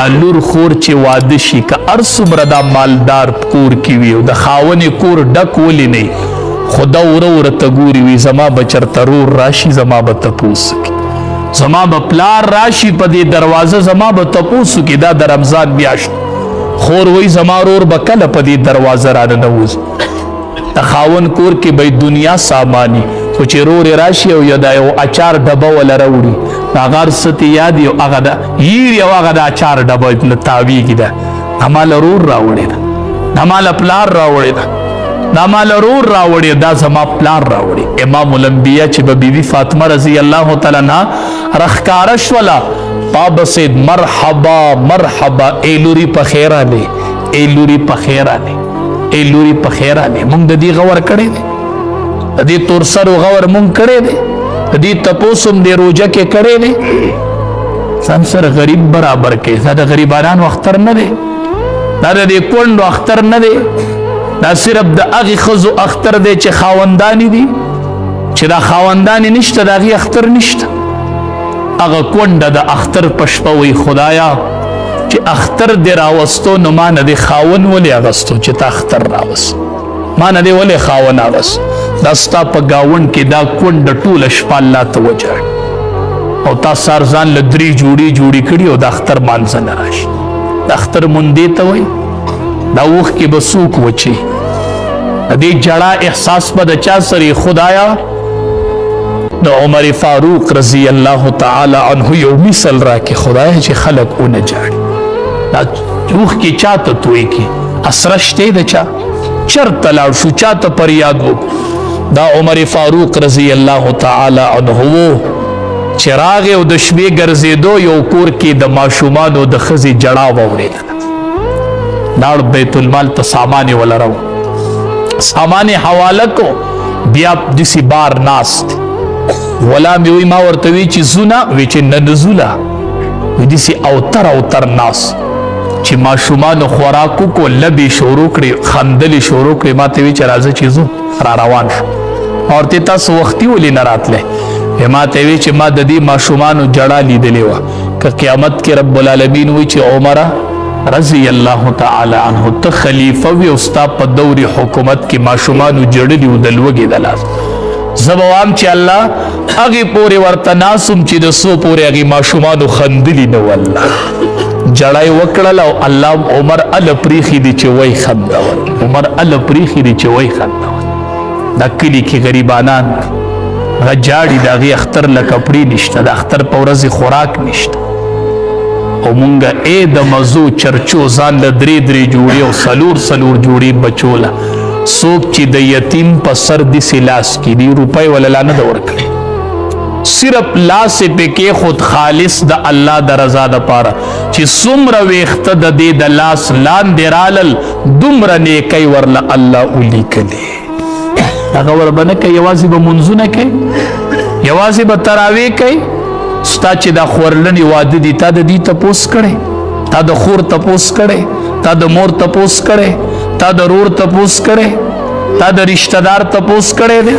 دا لور خور چې واده شي که هر څومره دا مالدار کور کې وي او د خاونې کور ډک ولې نه خو دا وره ته ګوري وي زما به چېرته رور راشي زما به تپوس کړي زما به پلار راشي په دې دروازه زما به تپوس وکړي دا د رمضان میاشت خور وی زما رور به کله په دې دروازه راننوځي د خاون کور کې به دنیا ساماني خو چې رور راشي او یا د یو اچار ډبه وله راوړي هغه هر څه ته یاد یو هغه د هیر یو هغه د اچار ډبه له تاویږي ده هماله رور راوړې ده هماله پلار راوړې ده دا مال رور راوړي دا زما پلار راوړي امام الانبیاء چې به بیبي فاطمه رضی الله تعالی عنها رخکاره شوله بابا سید مرحبا مرحبا ای لوري په خیر راغلی ای لوري په خیر راغلی ای لوري په خیر راغلی موږ د دې غور کړی دی د دې تور سرو غور موږ کړی دی د دې تپوس هم د روژه کې کړی دی ځان سره غریب برابر کې دا د غریبانو اختر نه دی دا د دې کونډو اختر نه دی دا صرف د هغې ښځو اختر دی چې خاوندانې دي چې دا خاوندانې نشته د هغې اختر نشته هغه کونډه د اختر په شپه وی خدایا چې اختر دې راوستو نو ما نه دې خاون ولې اغستو چې تا اختر راوست ما نه دې ولې خاون اغست دا ستا په ګاونډ کې دا کونډه ټوله شپه الله ته وجاړي او تا سار ځان له 3 جوړې کړي او د اختر مانځه نه راشي د اختر مندې ته وایي دا اوښ کې به څوک وچي د دې جړه احساس به د چا سره خدایا د عمر فاروق رضی الله تعالی عنه یو مثل راکې خدایا چې خلک ونه جاړي دا اوښ کې چا ته توی کې اسره شته د چا چرته لاړ شو چا ته فریاد وکړو دا عمر فاروق رضی الله تعالی عنه چې راغی او د شپې ګرځېدو یو کور کې د ماشومانو د ښځې جړا واورېدله لاړ بیت المال ته سامان یې ولرو سامان یې حواله کو بیا داسې بار ناست ولا مې وی ما ورته وی چې ځو نه وی چې نه نه ځو لا وی داسې اوتر ناست چې ماشومانو خوراک وکړو لبې شروع کړې خندلې شروع کړې ما ته وی چې راځه چې ځو را روان شو ما ورته تاسو وختي ولې نه راتلی ما ته وی چې ما د دې ماشومانو جړه لیدلې وه که قیامت کې رب العالمین وی چې عمره رضی الله تعالی عنه ته خلیفه وی او ستا په دور حکومت کې ماشومانو جړلي و د لوږې د لاس زه به وایم چې الله هغې پورې ورته ناسم چې د څو پورې هغې ماشومانو خندلي نه و الله جړه یې وکړل او الله عمر اله پریښي دي چې وی خندول عمر اله پریښي دي چې وی خندول دا کلي کې غریبانان هغه جاړي د هغې اختر له کپړې نشته د اختر په ورځې خوراک نشته او مونږه ای د مزو چرچو ځان له 3 جوړې او 4 جوړې بچو له څوک چې د یتیم په سر داسې لاس کړي روپۍ وله لا نه ده ورکړې صرف لاس یې پې کېښود خالص د الله د رضا دپاره چې څومره ویښته د دې د لاس لاندې رالل دومره نیکۍ ورله الله ولیکلې هغه ور به نه کوي یوازې به منځونه کوي یوازې به تراویح کوي ستا چې دا خورلنې واده دي تا د دې تپوس کړی تا د خور تپوس کړی تا د مور تپوس کړی تا د رور تپوس کړی تا د رشته دار تپوس کړی دی